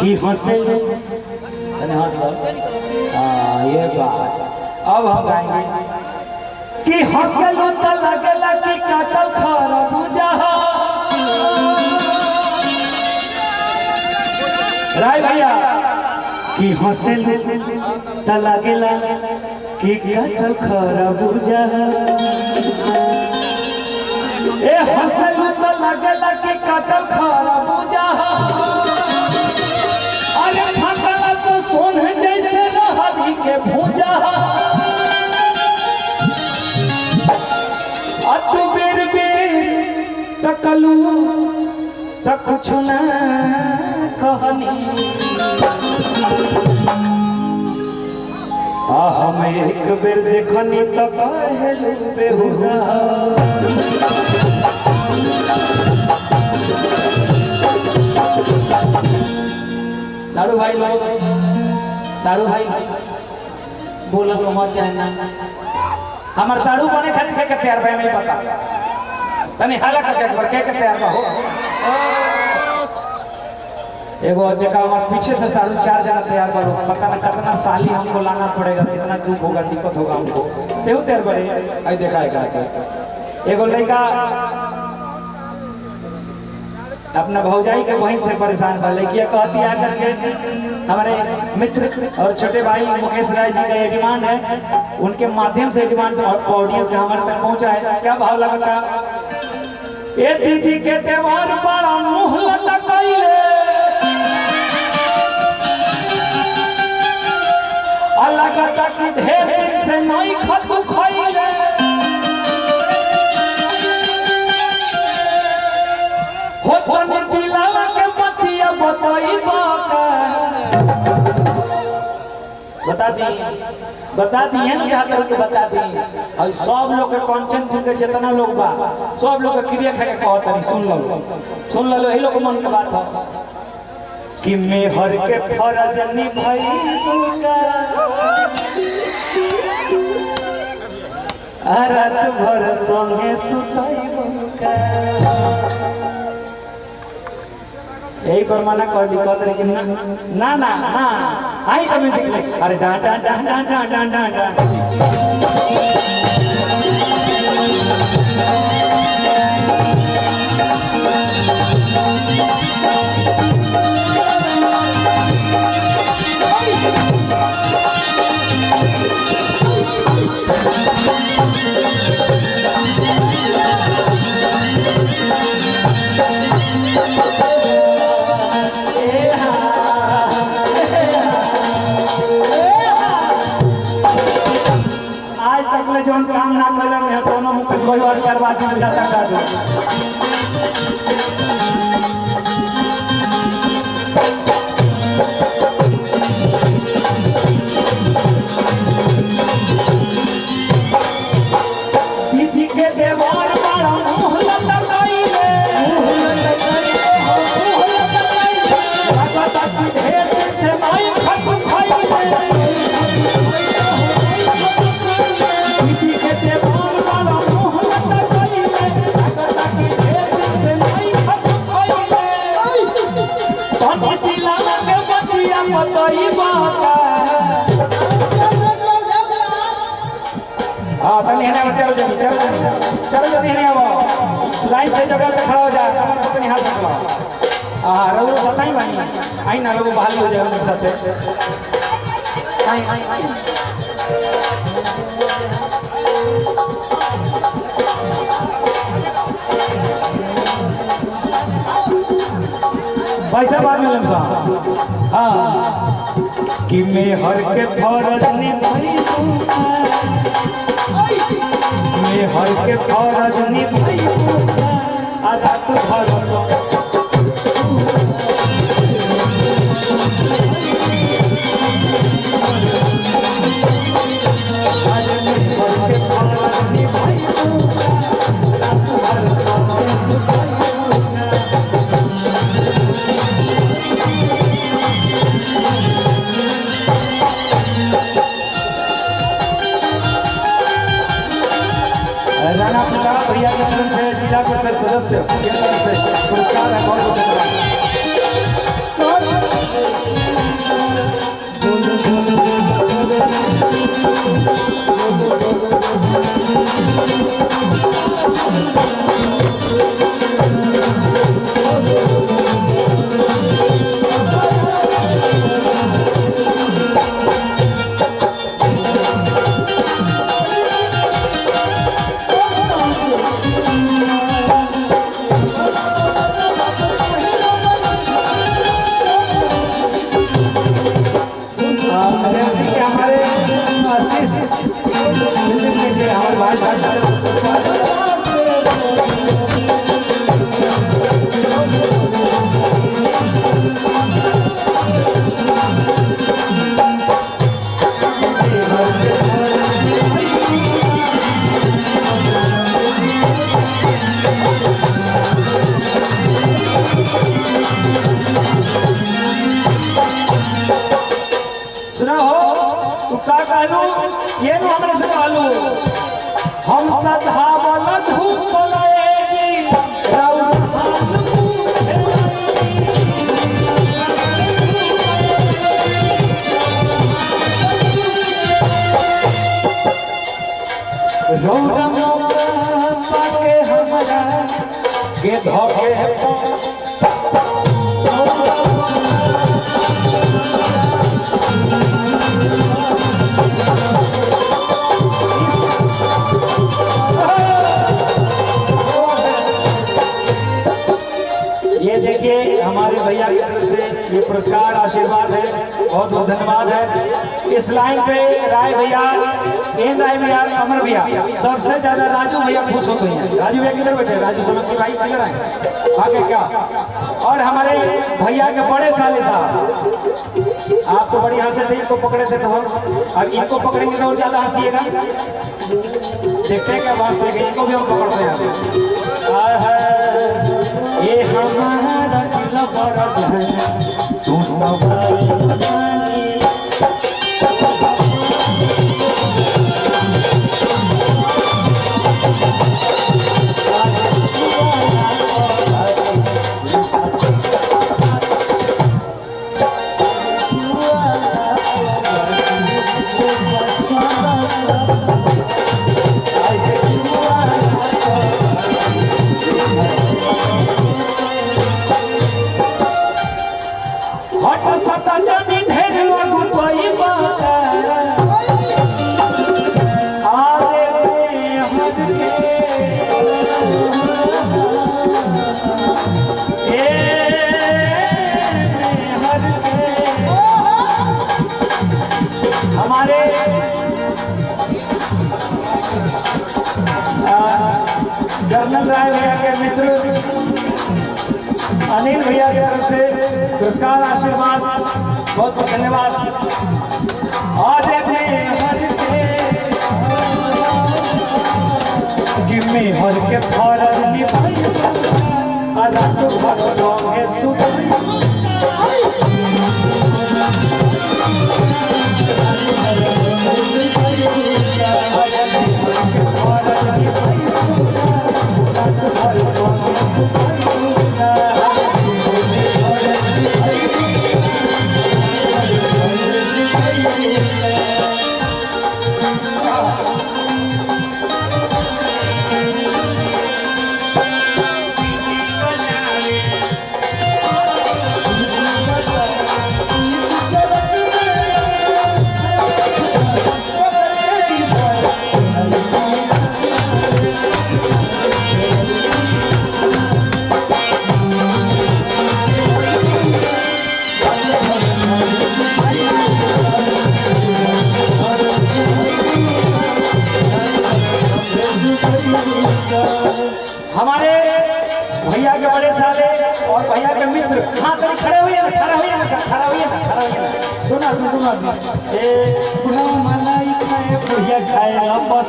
कि हंसे हंस ये बात अब हम गाएंगे कि हंसलू तो लगला कि काटल खरबूजा राय भैया कि हंसलू तो लगला कि काटल खरबूजा ए हंसलू तो लगला कि काटल खरबूजा अरे फटला तो सोन जैसे रहरी के भूजा अतु बेर बेर तकलू त कुछ ना कहनी हम एक बेर देखनी तो कहलू बेहुदा साड़ू भाई लोग साड़ू भाई बोला तो मत चाहे ना हमार साड़ू बने खातिर के तैयार भाई नहीं पता तनी हाला करके एक बार के तैयार बा हो एगो देखा हमारे पीछे से साड़ू 4 जना तैयार बा पता ना कितना साली हमको लाना पड़ेगा कितना दुख होगा दिक्कत होगा हमको तेहू तैयार बड़े आई देखा है एगो लड़का अपना भौजाई के बहन से परेशान बा लड़कियां कहती आकर के हमारे मित्र और छोटे भाई मुकेश राय जी का ये डिमांड है उनके माध्यम से डिमांड ऑडियंस का हमारे तक पहुंचा है क्या भाव लगता ये दीदी के देवर बड़ा मुंह लटकैले अलग तक ढेर दिन से नहीं खतु खैले बता दी है ना चाहते हो कि बता दी और सब लोग के कंचन के जितना लोग बा सब लोग के क्रिया खा के कहत नहीं सुन लो यही लोग मन के बात है कि मेहर के फरज निभैबुका रात भर संगे सुतैबुका यही पर मना कर दी कहते लेकिन ना ना ना आई तो म्यूजिक ले अरे डा डा डा डा डा डा डा डा जो काम ना कलम है दोनों मुख कोई और करवा दी जाता कर दो दीदी के देवर बड़ा मुंह लटकैले लगता कि ढेर से नहीं खतु खैले चलो जल्दी लाइन से जगह पे खड़ा हो जा अपनी हाथ पकड़ो रघु बताई बनी आई ना रघु बहाल हो जाए उनके साथ आई पैसा बाद में लमसा हाँ कि मेहर के फरज निभैबुका मेहर के फरज निभैबुका रात भर राणा प्रताप भैया की तरफ से जिला परिषद सदस्य पुरस्कार कहलू ये नु हमरे से कहलू हम सदा वाला धूप लाएगी राउर के हमारा के धोखे ये देखिए हमारे भैया की तरफ से ये पुरस्कार आशीर्वाद है, बहुत बहुत धन्यवाद है। इस लाइन पे राय भैया, एन राय भैया, अमर भैया, सबसे ज्यादा राजू भैया खुश होते हैं। राजू भैया किधर बैठे? राजू समस्ती भाई किधर आए आगे क्या? और हमारे भैया के बड़े साले साहब, आप तो बड़ी हंसे थे, इनको पकड़े थे तो हम अब इनको पकड़ेंगे तो ज्यादा हंसीएगा। देखते हैं क्या बात है, इनको भी हम पकड़ते हैं। ये हमारा दिल बड़ा है तू हमारे जनरल राय भैया के मित्र अनिल भैया की तरफ से पुरस्कार आशीर्वाद, बहुत बहुत धन्यवाद। और जिम्मे हर के फौरन निभाई रात भर सोंगे सुध हमारे भैया के बड़े साले और भैया के मित्र, हाँ कहीं खड़े हुए ना, खड़ा हुए ना, खड़ा हुए ना, खड़ा हुए ना, सुना सुना ए बुढ़ा मलाई खाए बुढ़िया खाए बस,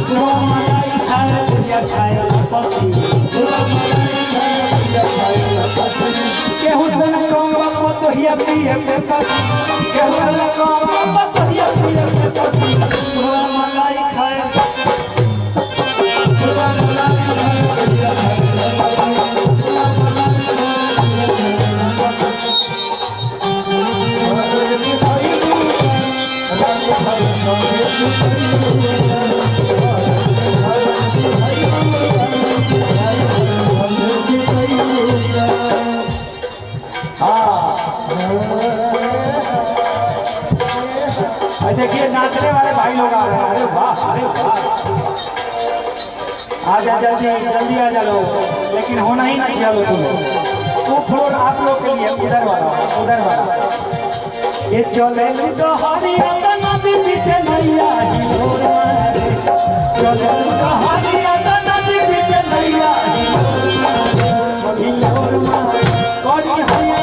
बुढ़ा मलाई खाए बुढ़िया खाए बस, केहू से न कम पतोहिया पिए पे बस, केहू से न कम पतोहिया पिए पे बस, बुढ़ा मलाई खाए देखिए नाचने वाले भाई लोग आ रहे हैं। अरे वाह, अरे वाह, आ जा जल्दी जल्दी आ जा लो, लेकिन होना ही नहीं चाहिए तुम। वो फ्लोर आप लोग के लिए उधर वाला, उधर वाला ये चले तो हरिया नदी पीछे नैया ही लोर मारे, चले तो हरिया नदी पीछे नैया ही लोर मारे, कोड़ी हरिया